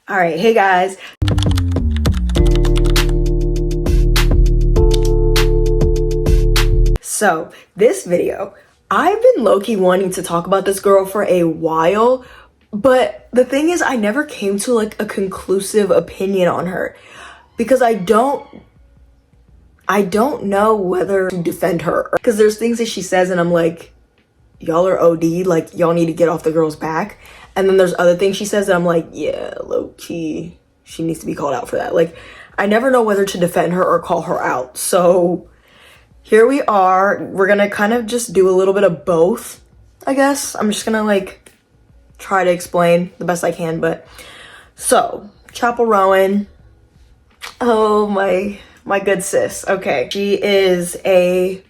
All right, hey guys. So this video, I've been low-key wanting to talk about this girl for a while, but the thing is I never came to like a conclusive opinion on her because I don't know whether to defend her, because there's things that she says and I'm like, y'all are OD, like y'all need to get off the girl's back. And then there's other things she says that I'm like, yeah, low-key, she needs to be called out for that. Like, I never know whether to defend her or call her out. So here we are. We're gonna kind of just do a little bit of both, I guess. I'm just gonna like try to explain the best I can. But so Chappell Roan, oh my good sis. Okay, she is a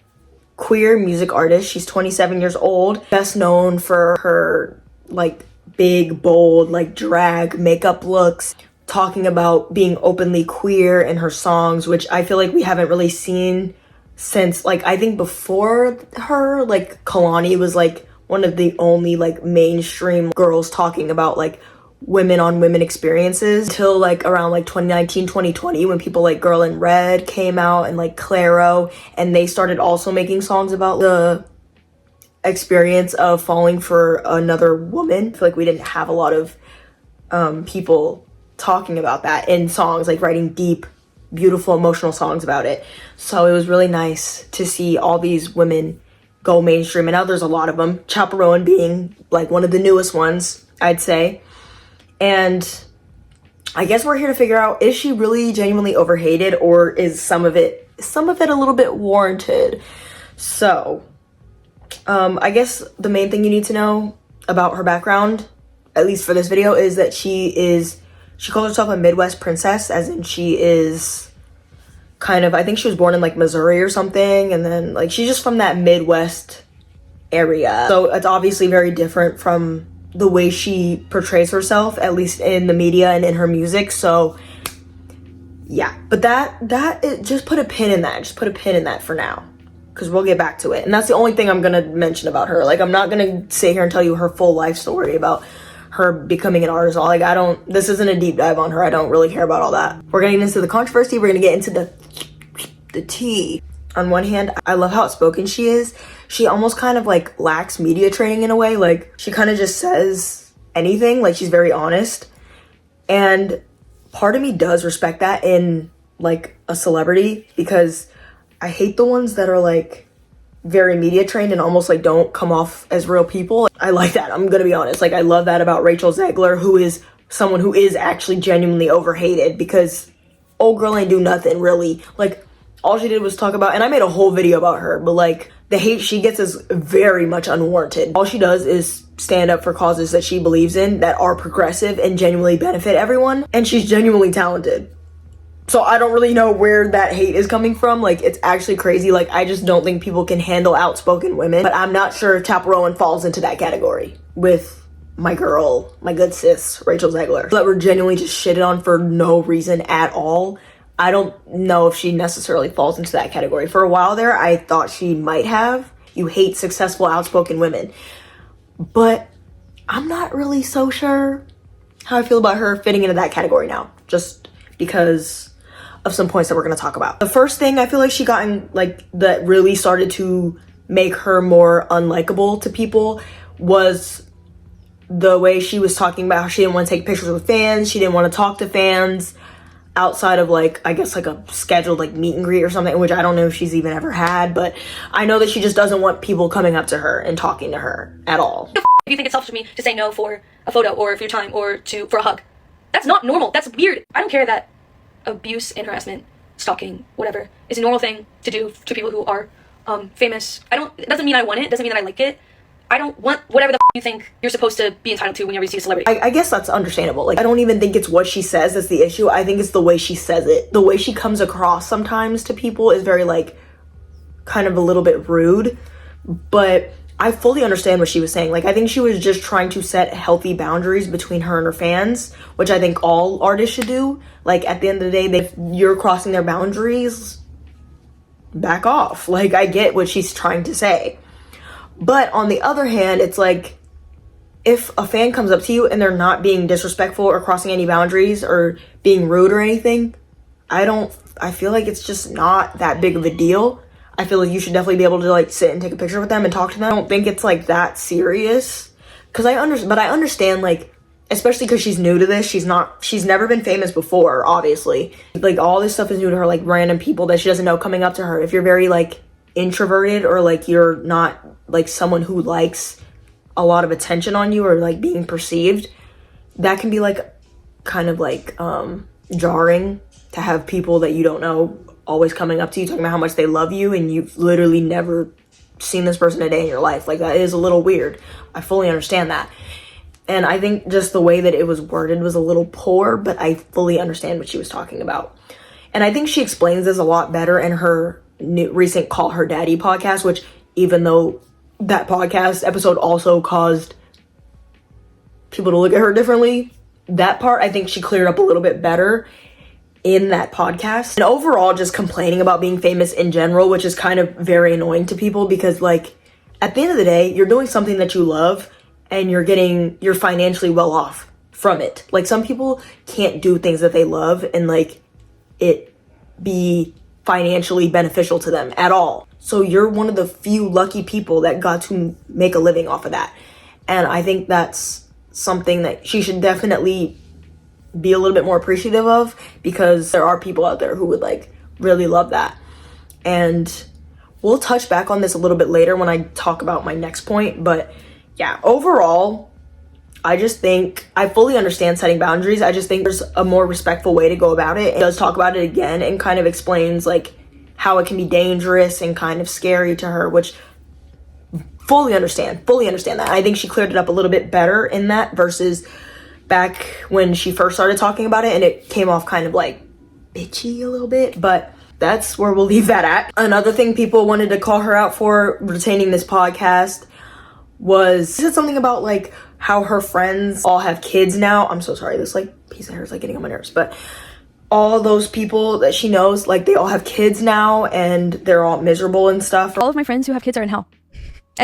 queer music artist. She's 27 years old, best known for her like big, bold, like drag makeup looks, talking about being openly queer in her songs, which I feel like we haven't really seen since, like, I think before her, like, Kalani was like one of the only like mainstream girls talking about like women on women experiences till like around like 2019, 2020, when people like Girl in Red came out and like Claro, and they started also making songs about the experience of falling for another woman. I feel like we didn't have a lot of people talking about that in songs, like writing deep, beautiful, emotional songs about it. So it was really nice to see all these women go mainstream, and now there's a lot of them, Chappell Roan being like one of the newest ones, I'd say. And I guess we're here to figure out, is she really genuinely overhated, or is some of it a little bit warranted? So I guess the main thing you need to know about her background, at least for this video, is that she calls herself a Midwest princess, as in she is kind of, I think she was born in like Missouri or something, and then like she's just from that Midwest area. So it's obviously very different from the way she portrays herself, at least in the media and in her music. So yeah, but just put a pin in that for now, because we'll get back to it. And that's the only thing I'm gonna mention about her. Like, I'm not gonna sit here and tell you her full life story about her becoming an artist. This isn't a deep dive on her. I don't really care about all that. We're gonna get into the controversy. We're gonna get into the tea. On one hand, I love how outspoken she is. She almost kind of like lacks media training in a way. Like, she kind of just says anything. Like, she's very honest. And part of me does respect that in like a celebrity, because I hate the ones that are like very media trained and almost like don't come off as real people. I like that. I'm gonna be honest. Like, I love that about Rachel Zegler, who is someone who is actually genuinely overhated, because old girl ain't do nothing really. Like, all she did was talk about, and I made a whole video about her, but like the hate she gets is very much unwarranted. All she does is stand up for causes that she believes in, that are progressive and genuinely benefit everyone, and she's genuinely talented. So I don't really know where that hate is coming from. Like, it's actually crazy. Like, I just don't think people can handle outspoken women. But I'm not sure if Chappell Roan falls into that category with my girl, my good sis, Rachel Zegler, that were genuinely just shitted on for no reason at all. I don't know if she necessarily falls into that category. For a while there, I thought she might have. You hate successful, outspoken women. But I'm not really so sure how I feel about her fitting into that category now, just because of some points that we're going to talk about. The first thing I feel like she got in, like, that really started to make her more unlikable to people was the way she was talking about how she didn't want to take pictures with fans. She didn't want to talk to fans outside of like, I guess like a scheduled like meet and greet or something, which I don't know if she's even ever had, but I know that she just doesn't want people coming up to her and talking to her at all. If you think it's selfish of me to say no for a photo or for your time or for a hug, that's not normal. That's weird. I don't care that abuse and harassment, stalking, whatever, is a normal thing to do to people who are famous. It doesn't mean I want it. It doesn't mean that I like it. I don't want whatever the you think you're supposed to be entitled to whenever you see a celebrity. I guess that's understandable. Like, I don't even think it's what she says that's the issue. I think it's the way she says it. The way she comes across sometimes to people is very like kind of a little bit rude, but I fully understand what she was saying. Like, I think she was just trying to set healthy boundaries between her and her fans, which I think all artists should do. Like, at the end of the day, if you're crossing their boundaries, back off. Like, I get what she's trying to say. But on the other hand, it's like, if a fan comes up to you and they're not being disrespectful or crossing any boundaries or being rude or anything, I feel like it's just not that big of a deal. I feel like you should definitely be able to like sit and take a picture with them and talk to them. I don't think it's like that serious, because I understand, like, especially because she's new to this. She's never been famous before, obviously. Like, all this stuff is new to her, like random people that she doesn't know coming up to her. If you're very like introverted, or like you're not like someone who likes a lot of attention on you or like being perceived, that can be like kind of like jarring to have people that you don't know always coming up to you talking about how much they love you, and you've literally never seen this person a day in your life. Like, that is a little weird. I fully understand that. And I think just the way that it was worded was a little poor, but I fully understand what she was talking about. And I think she explains this a lot better in her recent Call Her Daddy podcast, which, even though that podcast episode also caused people to look at her differently, that part I think she cleared up a little bit better in that podcast. And overall, just complaining about being famous in general, which is kind of very annoying to people, because like, at the end of the day, you're doing something that you love and you're financially well off from it. Like, some people can't do things that they love and like it be financially beneficial to them at all. So you're one of the few lucky people that got to make a living off of that. And I think that's something that she should definitely be a little bit more appreciative of, because there are people out there who would like really love that. And we'll touch back on this a little bit later when I talk about my next point. But yeah, overall, I just think I fully understand setting boundaries. I just think there's a more respectful way to go about it. It does talk about it again and kind of explains like how it can be dangerous and kind of scary to her, which fully understand that. I think she cleared it up a little bit better in that versus back when she first started talking about it, and it came off kind of like bitchy a little bit. But that's where we'll leave that at. Another thing people wanted to call her out for retaining this podcast was, she said something about like how her friends all have kids now. I'm so sorry, this like piece of hair is like getting on my nerves, but all those people that she knows, like, they all have kids now and they're all miserable and stuff. All of my friends who have kids are in hell. I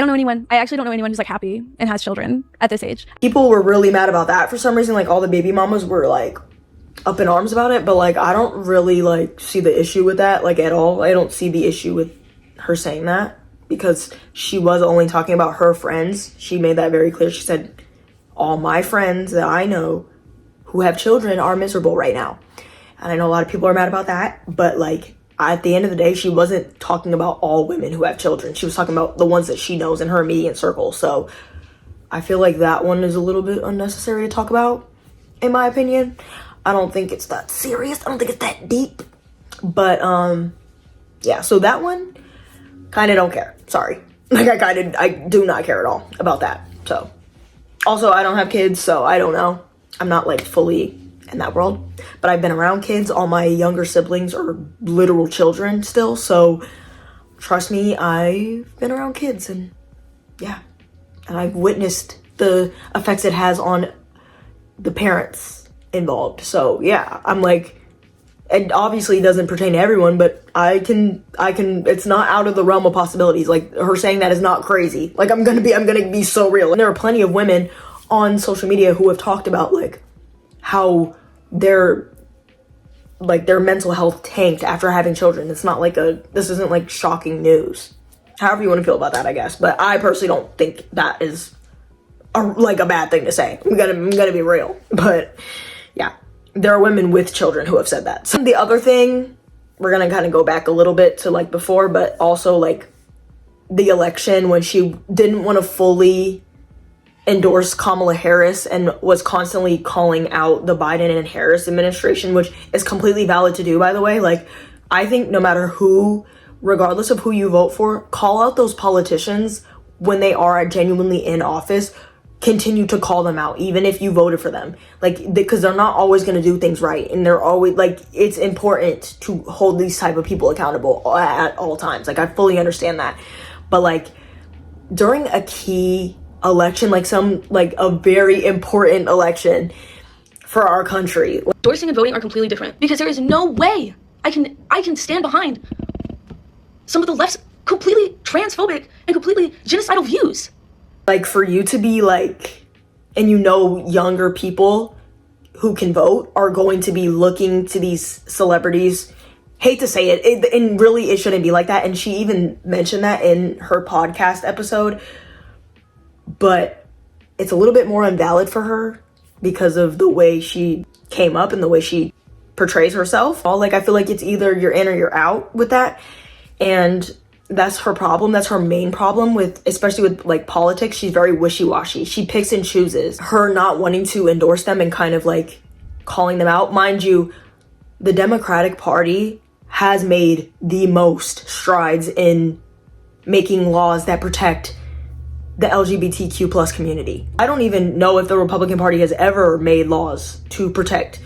actually don't know anyone who's like happy and has children at this age. People were really mad about that for some reason. Like, all the baby mamas were like up in arms about it, but like, I don't really like see the issue with that like at all. I don't see the issue with her saying that, because she was only talking about her friends. She made that very clear. She said, all my friends that I know who have children are miserable right now. And I know a lot of people are mad about that, but like, at the end of the day, she wasn't talking about all women who have children. She was talking about the ones that she knows in her immediate circle. So I feel like that one is a little bit unnecessary to talk about, in my opinion. I don't think it's that serious. I don't think it's that deep. But yeah, so that one, kind of don't care. Sorry. Like, I do not care at all about that. So also, I don't have kids, so I don't know. I'm not like fully in that world, but I've been around kids. All my younger siblings are literal children still, so trust me, I've been around kids, and yeah, and I've witnessed the effects it has on the parents involved. So yeah, I'm like, it obviously doesn't pertain to everyone, but I can it's not out of the realm of possibilities. Like, her saying that is not crazy. Like, I'm gonna be so real. And there are plenty of women on social media who have talked about like how their mental health tanked after having children. It's not like this isn't like shocking news. However you want to feel about that, I guess. But I personally don't think that is a bad thing to say. I'm gonna be real. But yeah, there are women with children who have said that. So the other thing, we're gonna kind of go back a little bit to like before, but also like the election, when she didn't want to fully endorse Kamala Harris and was constantly calling out the Biden and Harris administration, which is completely valid to do, by the way. Like, I think no matter who, regardless of who you vote for, call out those politicians when they are genuinely in office. Continue to call them out, even if you voted for them. Like, because they're not always going to do things right. And they're always, like, it's important to hold these type of people accountable at all times. Like, I fully understand that. But, like, during a key election, like a very important election for our country, Endorsing and voting are completely different, because there is no way I can stand behind some of the left's completely transphobic and completely genocidal views. Like, for you to be like and you know younger people who can vote are going to be looking to these celebrities. Hate to say it, and really it shouldn't be like that. And she even mentioned that in her podcast episode. But it's a little bit more invalid for her because of the way she came up and the way she portrays herself. Like, I feel like it's either you're in or you're out with that. And that's her problem. That's her main problem with, especially with like politics. She's very wishy-washy. She picks and chooses. Her not wanting to endorse them and kind of like calling them out. Mind you, the Democratic Party has made the most strides in making laws that protect the LGBTQ plus community. I don't even know if the Republican Party has ever made laws to protect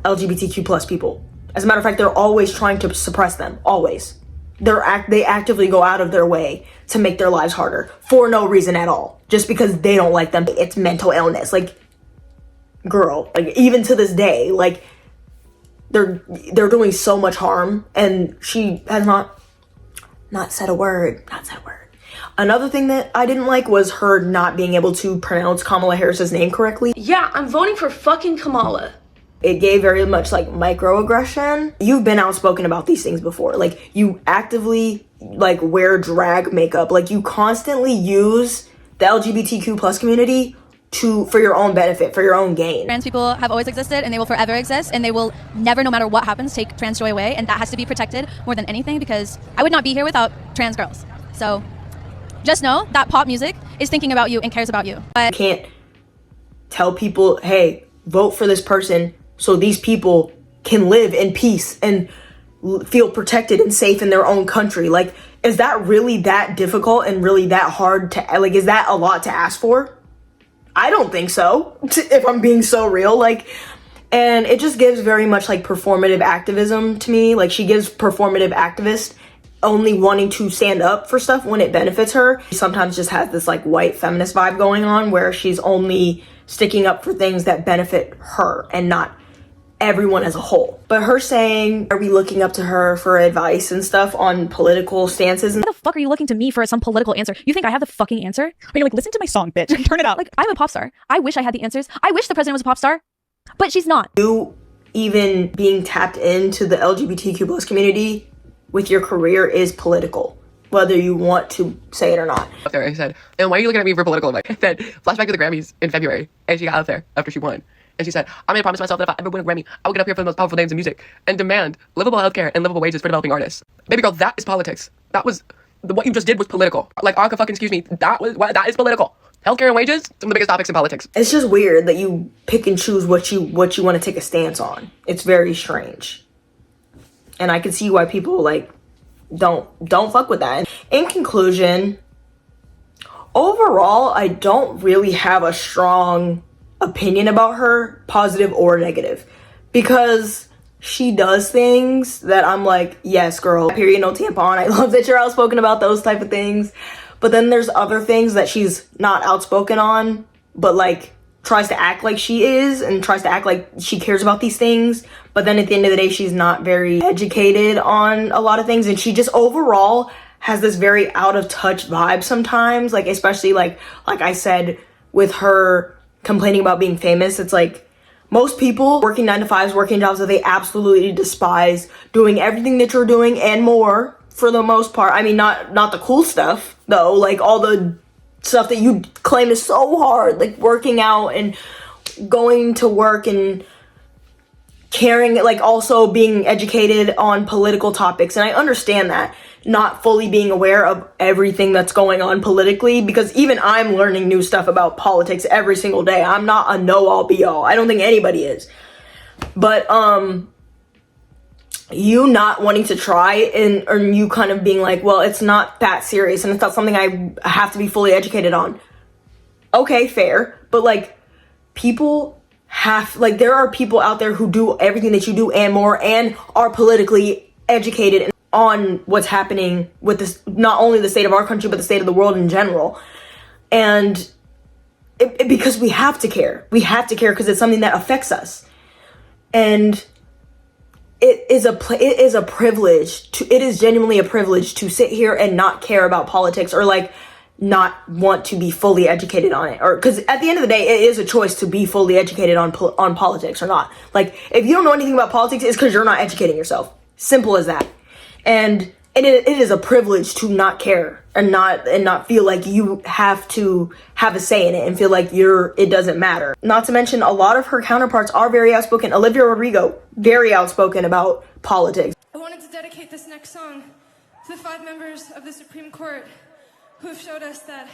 LGBTQ plus people. As a matter of fact, they're always trying to suppress them. Always. They actively go out of their way to make their lives harder for no reason at all. Just because they don't like them. It's mental illness. Like, girl, like even to this day, like they're doing so much harm, and she has not said a word. Another thing that I didn't like was her not being able to pronounce Kamala Harris's name correctly. Yeah, I'm voting for fucking Kamala. It gave very much like microaggression. You've been outspoken about these things before. Like, you actively like wear drag makeup. Like, you constantly use the LGBTQ plus community for your own benefit, for your own gain. Trans people have always existed and they will forever exist, and they will never, no matter what happens, take trans joy away, and that has to be protected more than anything, because I would not be here without trans girls. So just know that pop music is thinking about you and cares about you. But you can't tell people, hey, vote for this person so these people can live in peace and feel protected and safe in their own country. Like, is that really that difficult and really that hard to, like, is that a lot to ask for? I don't think so, if I'm being so real. Like, and it just gives very much like performative activism to me. Like, she gives performative activist only wanting to stand up for stuff when it benefits her. She sometimes just has this like white feminist vibe going on where she's only sticking up for things that benefit her and not everyone as a whole. But her saying, are we looking up to her for advice and stuff on political stances? Why the fuck are you looking to me for some political answer? You think I have the fucking answer? But you're like, listen to my song, bitch. Turn it up. Like, I'm a pop star. I wish I had the answers. I wish the president was a pop star, but she's not. You even being tapped into the LGBTQ plus community with your career is political, whether you want to say it or not. Up there, I said, and why are you looking at me for political advice? I said, flashback to the Grammys in February, and she got up there after she won. And she said, I made a promise to myself that if I ever win a Grammy, I will get up here for the most powerful names in music and demand livable healthcare and livable wages for developing artists. Baby girl, that is politics. That was, what you just did was political. Like, Anka fucking excuse me, that is political. Healthcare and wages, some of the biggest topics in politics. It's just weird that you pick and choose what you want to take a stance on. It's very strange. And I can see why people like don't fuck with that. In conclusion, overall, I don't really have a strong opinion about her, positive or negative, because she does things that I'm like, yes, girl, period, no tampon. I love that you're outspoken about those type of things. But then there's other things that she's not outspoken on, but like tries to act like she is and tries to act like she cares about these things. But then at the end of the day, she's not very educated on a lot of things. And she just overall has this very out of touch vibe sometimes. Like, especially like I said, with her complaining about being famous. It's like most people working 9 to 5s, working jobs that they absolutely despise, doing everything that you're doing and more for the most part. I mean, not the cool stuff though, like all the stuff that you claim is so hard, like working out and going to work and caring, like also being educated on political topics. And I understand that, not fully being aware of everything that's going on politically, because even I'm learning new stuff about politics every single day. I'm not a know-all be-all. I don't think anybody is. But you not wanting to try or you kind of being like, well, it's not that serious and it's not something I have to be fully educated on. Okay, fair. But like, people have, like, there are people out there who do everything that you do and more and are politically educated on what's happening with this, not only the state of our country, but the state of the world in general. And because we have to care. We have to care because it's something that affects us. And it is genuinely a privilege to sit here and not care about politics, or like not want to be fully educated on it, or because at the end of the day it is a choice to be fully educated on politics or not. Like, if you don't know anything about politics, it's because you're not educating yourself. Simple as that. And it is a privilege to not care and not feel like you have to have a say in it and feel like it doesn't matter. Not to mention, a lot of her counterparts are very outspoken. Olivia Rodrigo, very outspoken about politics. I wanted to dedicate this next song to the 5 members of the Supreme Court who have showed us that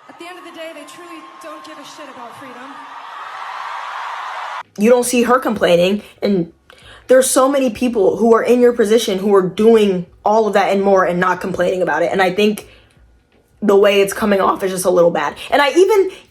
at the end of the day, they truly don't give a shit about freedom. You don't see her complaining, and there's so many people who are in your position who are doing all of that and more and not complaining about it. And I think the way it's coming off is just a little bad. And I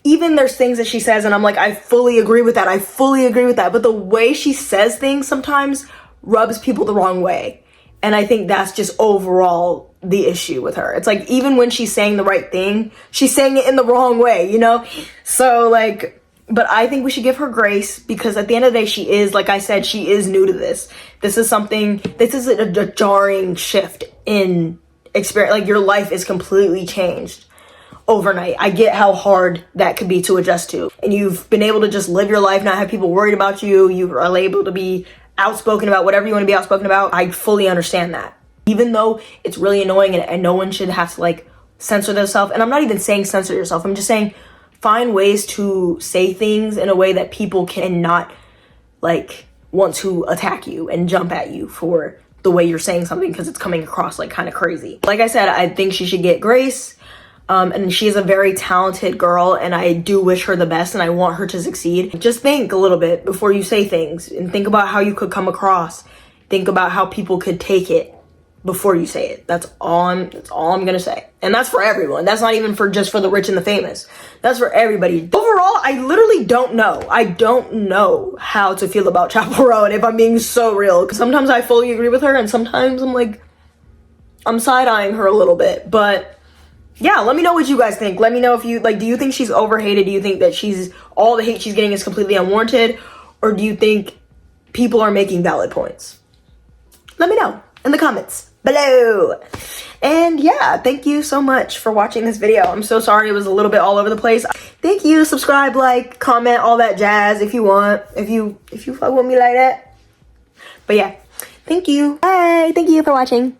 even there's things that she says and I'm like, I fully agree with that. But the way she says things sometimes rubs people the wrong way. And I think that's just overall the issue with her. It's like, even when she's saying the right thing, she's saying it in the wrong way, you know? So like, but I think we should give her grace, because at the end of the day, she is, like I said, she is new to this. This is a jarring shift in experience. Like, your life is completely changed overnight. I get how hard that could be to adjust to. And you've been able to just live your life, not have people worried about you. You are able to be outspoken about whatever you want to be outspoken about. I fully understand that. Even though it's really annoying and no one should have to like censor themselves. And I'm not even saying censor yourself. I'm just saying find ways to say things in a way that people cannot like want to attack you and jump at you for the way you're saying something, because it's coming across like kind of crazy. Like I said, I think she should get grace. And she's a very talented girl, and I do wish her the best, and I want her to succeed. Just think a little bit before you say things, and think about how you could come across. Think about how people could take it before you say it. That's all I'm gonna say. And that's for everyone. That's not even just for the rich and the famous. That's for everybody. Overall, I literally don't know. I don't know how to feel about Chappell Roan, if I'm being so real. Because sometimes I fully agree with her, and sometimes I'm side-eyeing her a little bit. But yeah, let me know what you guys think. Let me know if you, do you think she's overhated? Do you think that all the hate she's getting is completely unwarranted? Or do you think people are making valid points? Let me know in the comments below. And yeah, thank you so much for watching this video. I'm so sorry it was a little bit all over the place. Thank you. Subscribe, like, comment, all that jazz if you want. If you fuck with me like that. But yeah, thank you. Bye. Thank you for watching.